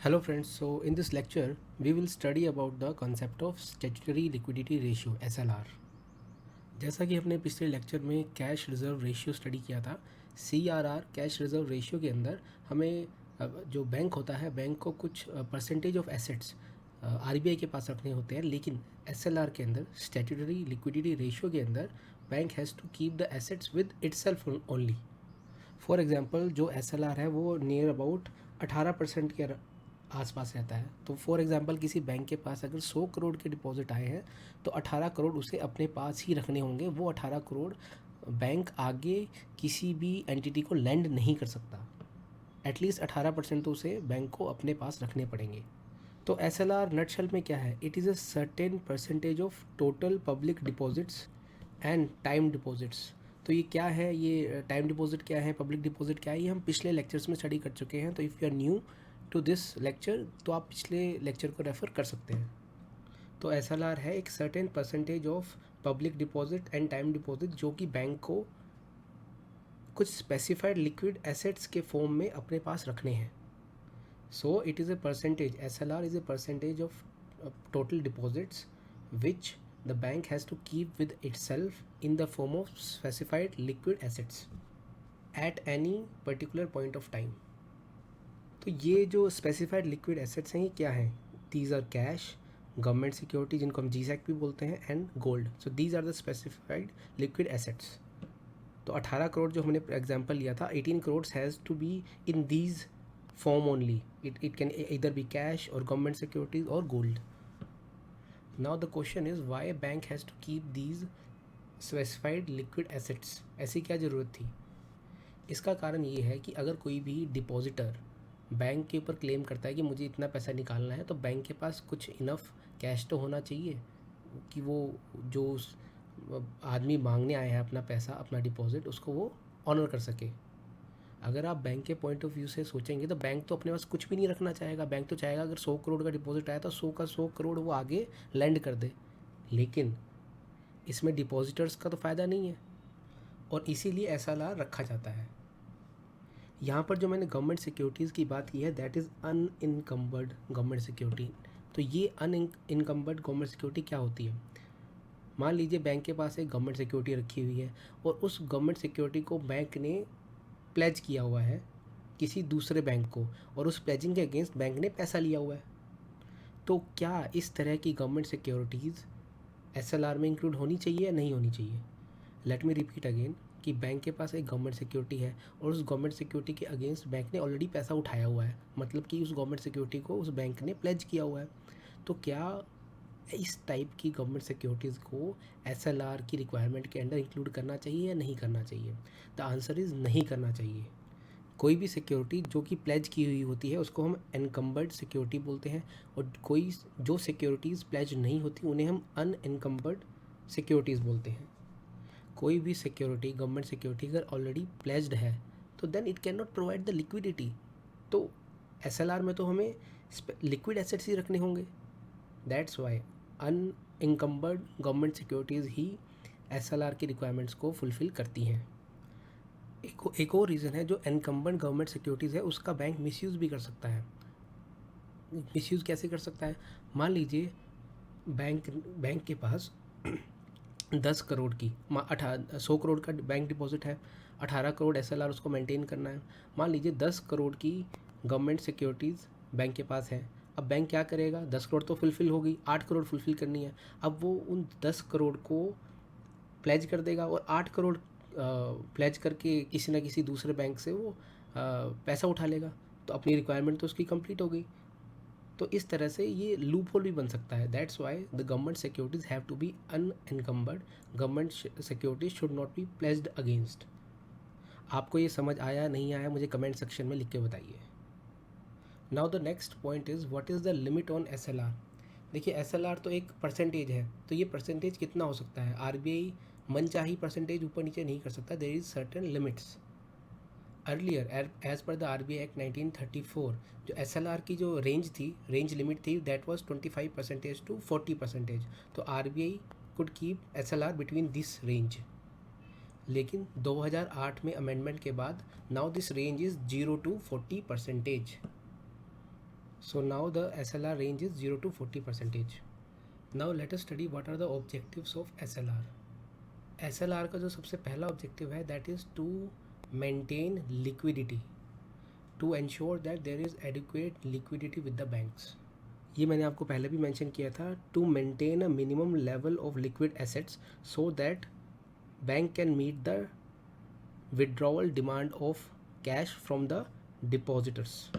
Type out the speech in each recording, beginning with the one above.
Hello friends, so in this lecture we will study about the concept of statutory liquidity ratio SLR। जैसा कि हमने पिछले lecture में cash reserve ratio study किया था, CRR cash reserve ratio के अंदर हमें जो बैंक होता है बैंक को कुछ परसेंटेज ऑफ एसेट्स RBI के पास रखने होते हैं, लेकिन SLR के अंदर स्टैट्यूटरी लिक्विडिटी रेशियो के अंदर bank has to keep the assets with itself only. For example जो SLR है वो नियर अबाउट 18% के आसपास रहता है। तो फॉर एग्जांपल किसी बैंक के पास अगर 100 करोड़ के डिपॉजिट आए हैं तो 18 करोड़ उसे अपने पास ही रखने होंगे। वो 18 करोड़ बैंक आगे किसी भी एंटिटी को लेंड नहीं कर सकता। एटलीस्ट 18% तो उसे बैंक को अपने पास रखने पड़ेंगे। तो SLR नटशेल में क्या है? It is a certain percentage of total public deposits and time deposits. तो ये क्या है, ये टाइम डिपॉजिट क्या है, पब्लिक डिपॉजिट क्या है, ये हम पिछले लेक्चर्स में स्टडी कर चुके हैं। तो if you are new to this lecture तो आप पिछले लेक्चर को रेफ़र कर सकते हैं। तो SLR है एक certain percentage of public deposit and time deposit जो कि बैंक को कुछ स्पेसिफाइड लिक्विड एसेट्स के फॉर्म में अपने पास रखने हैं। So it is a percentage, SLR is a percentage of total deposits which the bank has to keep with itself in the form of specified liquid assets at any particular point of time। तो ये जो specified liquid assets हैं ये क्या हैं? These are cash, government security जिनको हम GSEC भी बोलते हैं, and gold. So these are the specified liquid assets. तो 18 करोड़ जो हमने एग्जांपल लिया था, 18 crore has to be in these form only. It can इधर बी कैश और गवर्नमेंट सिक्योरिटीज और gold. Now the question is why bank has to keep these specified liquid assets. ऐसी क्या ज़रूरत थी? इसका कारण ये है कि अगर कोई भी डिपॉजिटर बैंक के ऊपर क्लेम करता है कि मुझे इतना पैसा निकालना है, तो बैंक के पास कुछ इनफ कैश तो होना चाहिए कि वो जो उस आदमी मांगने आया है अपना पैसा, अपना डिपॉजिट, उसको वो ऑनर कर सके। अगर आप बैंक के पॉइंट ऑफ व्यू से सोचेंगे तो बैंक तो अपने पास कुछ भी नहीं रखना चाहेगा। बैंक तो चाहेगा अगर 100 करोड़ का डिपॉजिट आया तो 100 का 100 करोड़ वो आगे लैंड कर दे, लेकिन इसमें डिपॉजिटर्स का तो फ़ायदा नहीं है और इसीलिए SLR रखा जाता है। यहाँ पर जो मैंने गवर्नमेंट सिक्योरिटीज़ की बात की है that is unencumbered government security. तो ये अनइनकम्बर्ड गवर्नमेंट सिक्योरिटी क्या होती है? मान लीजिए बैंक के पास एक गवर्नमेंट सिक्योरिटी रखी हुई है और उस गवर्नमेंट सिक्योरिटी को बैंक ने प्लेज किया हुआ है किसी दूसरे बैंक को, और उस प्लेजिंग के अगेंस्ट बैंक ने पैसा लिया हुआ है। तो क्या इस तरह की गवर्नमेंट सिक्योरिटीज़ SLR में इंक्लूड होनी चाहिए या नहीं होनी चाहिए? लेट मी रिपीट अगेन कि बैंक के पास एक गवर्नमेंट सिक्योरिटी है और उस गवर्नमेंट सिक्योरिटी के अगेंस्ट बैंक ने ऑलरेडी पैसा उठाया हुआ है, मतलब कि उस गवर्नमेंट सिक्योरिटी को उस बैंक ने प्लेज किया हुआ है। तो क्या इस टाइप की गवर्नमेंट सिक्योरिटीज़ को SLR की रिक्वायरमेंट के अंडर इंक्लूड करना चाहिए या नहीं करना चाहिए? द आंसर इज़ नहीं करना चाहिए। कोई भी सिक्योरिटी जो कि प्लेज की हुई होती है उसको हम एनकम्बर्ड सिक्योरिटी बोलते हैं, और कोई जो सिक्योरिटीज़ प्लेज नहीं होती उन्हें हम अनएनकम्बर्ड सिक्योरिटीज़ बोलते हैं। कोई भी सिक्योरिटी, गवर्नमेंट सिक्योरिटी अगर ऑलरेडी प्लेज्ड है तो then it can not provide the liquidity. तो SLR में तो हमें लिक्विड एसेट्स ही रखने होंगे। That's why unencumbered government securities ही SLR की रिक्वायरमेंट्स को फुलफ़िल करती हैं। एक और रीज़न है, जो इनकम्बेंट गवर्नमेंट सिक्योरिटीज़ है उसका बैंक मिसयूज़ भी कर सकता है। मिसयूज़ कैसे कर सकता है? मान लीजिए बैंक के पास 10 करोड़ की 100 करोड़ का बैंक डिपॉजिट है, 18 करोड़ SLR उसको मेंटेन करना है। मान लीजिए 10 करोड़ की गवर्नमेंट सिक्योरिटीज़ बैंक के पास है। अब बैंक क्या करेगा? 10 करोड़ तो फुलफ़िल हो गई, 8 करोड़ फुलफ़िल करनी है। अब वो उन 10 करोड़ को प्लेज कर देगा और 8 करोड़ प्लेज करके किसी ना किसी दूसरे बैंक से वो पैसा उठा लेगा, तो अपनी रिक्वायरमेंट तो उसकी कंप्लीट हो गई। तो इस तरह से ये लूप होल भी बन सकता है। That's why the government securities have to be unencumbered. Government securities should not be pledged against. आपको ये समझ आया नहीं आया मुझे कमेंट सेक्शन में लिख के बताइए। Now the next point is what is the limit on SLR। देखिए SLR तो एक परसेंटेज है, तो ये परसेंटेज कितना हो सकता है? RBI मनचाही परसेंटेज ऊपर नीचे नहीं कर सकता। There is certain limits. Earlier as per the RBI act 1934 जो SLR की जो रेंज लिमिट थी दैट वाज 25% to 40%। तो RBI could keep SLR between this range. लेकिन 2008 में अमेंडमेंट के बाद now this range is 0 to 40%। So now the SLR range is 0 to 40%. Now let us study what are the objectives of SLR. SLR का जो सबसे पहला objective है that is to maintain liquidity, to ensure that there is adequate liquidity with the banks. ये मैंने आपको पहले भी मेंशन किया था, to maintain a minimum level of liquid assets so that bank can meet the withdrawal demand of cash from the depositors,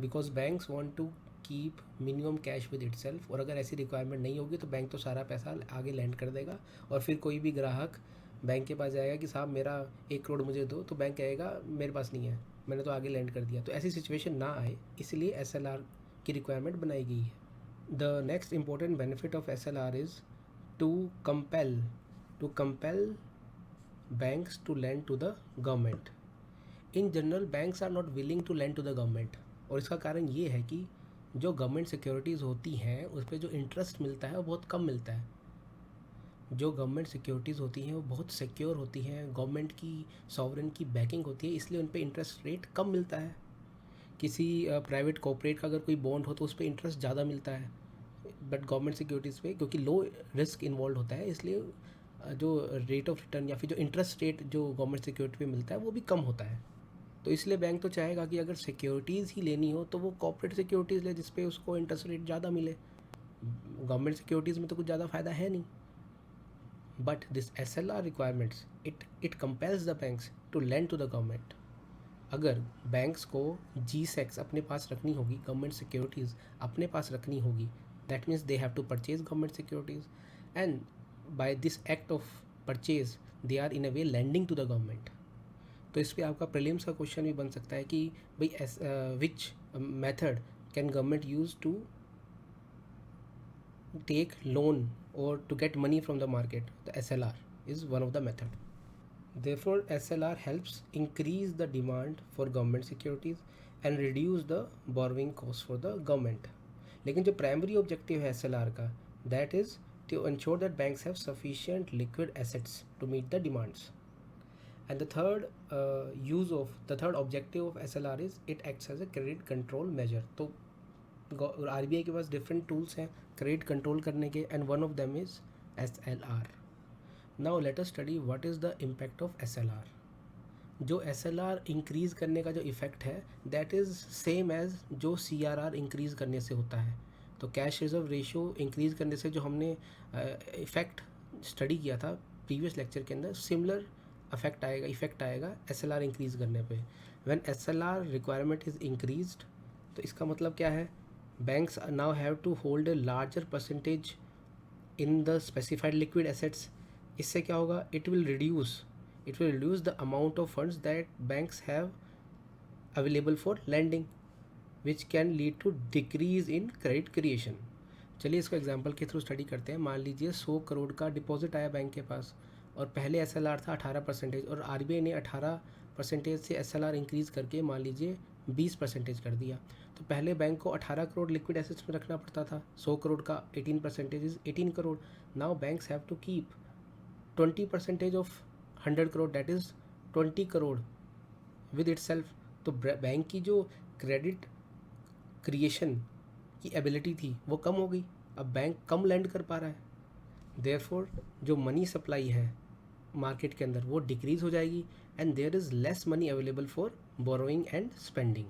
because banks want to keep minimum cash with itself. और अगर ऐसी requirement नहीं होगी तो bank तो सारा पैसा आगे लैंड कर देगा, और फिर कोई भी ग्राहक बैंक के पास जाएगा कि साहब मेरा 1 करोड़ मुझे दो, तो बैंक कहेगा मेरे पास नहीं है, मैंने तो आगे लैंड कर दिया. तो ऐसी सिचुएशन ना आए इसलिए SLR की रिक्वायरमेंट बनाई गई है. The next important benefit of SLR is to compel banks to lend to the government. In general banks are not willing to lend to the government, और इसका कारण ये है कि जो गवर्नमेंट सिक्योरिटीज़ होती हैं उस पर जो इंटरेस्ट मिलता है वो बहुत कम मिलता है. जो गवर्नमेंट सिक्योरिटीज़ होती हैं वो बहुत सिक्योर होती हैं, गवर्नमेंट की सॉवरेन की बैकिंग होती है, इसलिए उन पर इंटरेस्ट रेट कम मिलता है. किसी प्राइवेट कॉर्पोरेट का अगर कोई बॉन्ड हो तो उस पर इंटरेस्ट ज़्यादा मिलता है, बट गवर्नमेंट सिक्योरिटीज़ पे क्योंकि लो रिस्क इन्वॉल्व होता है इसलिए जो रेट ऑफ रिटर्न या फिर जो इंटरेस्ट रेट जो गवर्नमेंट सिक्योरिटी पे मिलता है वो भी कम होता है. तो इसलिए बैंक तो चाहेगा कि अगर सिक्योरिटीज़ ही लेनी हो तो वो कॉर्पोरेट सिक्योरिटीज़ ले जिसपे उसको इंटरेस्ट रेट ज़्यादा मिले. गवर्नमेंट सिक्योरिटीज़ में तो कुछ ज़्यादा फ़ायदा है नहीं. But this SLR requirements it compels the banks to lend to the government. अगर बैंक्स को GSECs अपने पास रखनी होगी, गवर्नमेंट सिक्योरिटीज़ अपने पास रखनी होगी, that means they have to purchase government securities, and by this act of purchase they are in a way lending to the government. तो इस पर आपका प्रीलिम्स का क्वेश्चन भी बन सकता है कि भाई which method can government use to take loan और to get money from the market. The SLR is one of the method. Therefore, SLR helps increase the demand for government securities and reduce the borrowing cost for the government. लेकिन जो primary objective है SLR का, that is to ensure that banks have sufficient liquid assets to meet the demands. And the third objective of SLR is it acts as a credit control measure. तो RBI के पास different tools हैं credit control करने के, and one of them is SLR. Now let us study what is the impact of SLR. जो SLR increase करने का जो effect है दैट इज़ सेम एज़ जो CRR इंक्रीज़ करने से होता है. तो कैश रिजर्व रेशियो इंक्रीज़ करने से जो हमने इफ़ेक्ट स्टडी किया था प्रीवियस लेक्चर के अंदर, सिमिलर इफ़ेक्ट आएगा SLR इंक्रीज़ करने पे. When SLR requirement is increased, तो इसका मतलब क्या है, banks now have to hold a larger percentage in the specified liquid assets. इससे क्या होगा, it will reduce the amount of funds that banks have available for lending, which can lead to decrease in credit creation. चलिए इसको example के through study करते हैं. मान लीजिए 100 करोड़ का डिपॉजिट आया बैंक के पास, और पहले SLR था 18%, और RBI ने 18% से SLR इंक्रीज़ करके मान लीजिए 20% कर दिया. तो पहले बैंक को 18 करोड़ लिक्विड एसेट्स में रखना पड़ता था. 100 करोड़ का 18% is 18 crore. Now banks have to keep 20% of 100 crore, that is 20 crore with itself. तो बैंक की जो क्रेडिट क्रिएशन की एबिलिटी थी वो कम हो गई. अब बैंक कम लैंड कर पा रहा है, देयरफॉर जो मनी सप्लाई है मार्केट के अंदर वो डिक्रीज़ हो जाएगी, and there is less money available for borrowing and spending.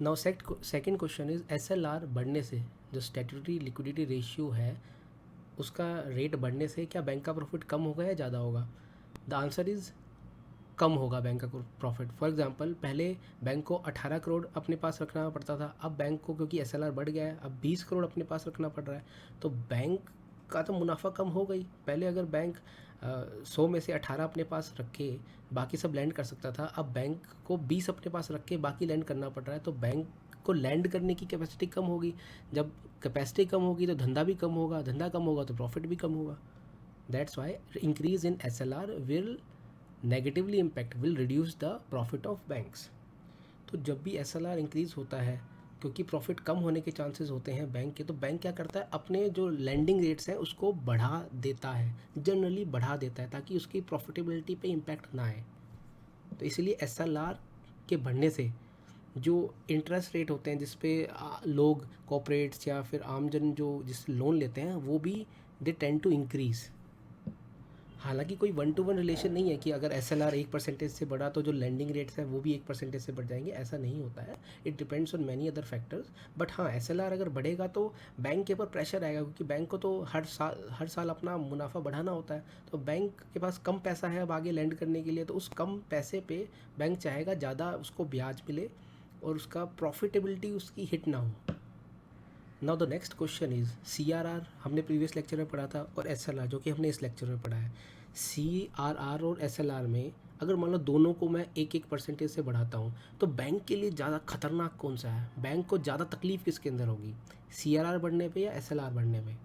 Now second question is SLR बढ़ने से जो स्टैट्यूटरी लिक्विडिटी रेशियो है उसका रेट बढ़ने से क्या बैंक का प्रॉफिट कम होगा या ज़्यादा होगा? द आंसर इज़ कम होगा बैंक का प्रॉफिट. फॉर एग्जांपल पहले बैंक को 18 करोड़ अपने पास रखना पड़ता था, अब बैंक को क्योंकि SLR बढ़ गया है अब 20 करोड़ अपने पास रखना पड़ रहा है. तो बैंक का तो मुनाफा कम हो गई. पहले अगर बैंक 100 में से 18 अपने पास रख के बाकी सब लैंड कर सकता था, अब बैंक को 20 अपने पास रख के बाकी लैंड करना पड़ रहा है. तो बैंक को लैंड करने की कैपेसिटी कम होगी. जब कैपेसिटी कम होगी तो धंधा भी कम होगा, धंधा कम होगा तो प्रॉफिट भी कम होगा. That's why increase in SLR will negatively impact, will reduce the profit of banks. तो जब भी SLR इंक्रीज़ होता है क्योंकि प्रॉफिट कम होने के चांसेस होते हैं बैंक के, तो बैंक क्या करता है, अपने जो लैंडिंग रेट्स हैं उसको बढ़ा देता है, जनरली बढ़ा देता है ताकि उसकी प्रॉफिटेबिलिटी पे इम्पैक्ट ना आए. तो इसलिए SLR के बढ़ने से जो इंटरेस्ट रेट होते हैं जिस पे लोग कॉर्पोरेट्स या फिर आमजन जो जिस लोन लेते हैं वो भी दे टेंड टू इंक्रीज़। हालांकि कोई 1-to-1 रिलेशन नहीं है कि अगर SLR 1% से बढ़ा तो जो लैंडिंग रेट्स है वो भी 1% से बढ़ जाएंगे, ऐसा नहीं होता है। It depends on many other factors. But हाँ, SLR अगर बढ़ेगा तो बैंक के ऊपर प्रेशर आएगा, क्योंकि बैंक को तो हर साल अपना मुनाफा बढ़ाना होता है। तो बैंक के पास कम पैसा है अब आगे लैंड करने के लिए, तो उस कम पैसे पे बैंक चाहेगा ज़्यादा उसको ब्याज मिले और उसका प्रॉफिटेबिलिटी उसकी हिट ना हो। Now the next question is CRR हमने प्रीवियस लेक्चर में पढ़ा था, और SLR जो कि हमने इस लेक्चर में पढ़ा है। CRR और SLR में अगर मान लो दोनों को मैं 1-1% से बढ़ाता हूँ तो बैंक के लिए ज़्यादा खतरनाक कौन सा है, बैंक को ज़्यादा तकलीफ किसके अंदर होगी, CRR बढ़ने पे या SLR बढ़ने पे?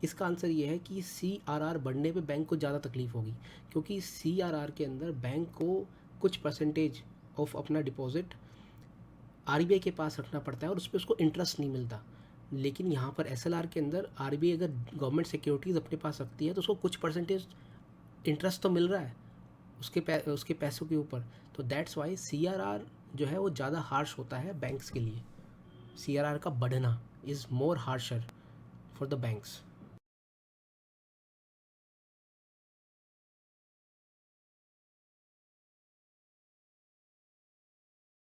इसका आंसर ये है कि CRR बढ़ने पे बैंक को ज़्यादा तकलीफ होगी, क्योंकि CRR के अंदर बैंक को कुछ परसेंटेज ऑफ अपना डिपॉजिट RBI के पास रखना पड़ता है और उस पर उसको इंटरेस्ट नहीं मिलता। लेकिन यहाँ पर SLR के अंदर RBI अगर गवर्नमेंट सिक्योरिटीज़ अपने पास रखती है तो उसको कुछ परसेंटेज इंटरेस्ट तो मिल रहा है उसके पैसों के ऊपर। तो दैट्स वाई CRR जो है वो ज़्यादा हार्श होता है बैंक्स के लिए। CRR का बढ़ना is more harsher for the banks.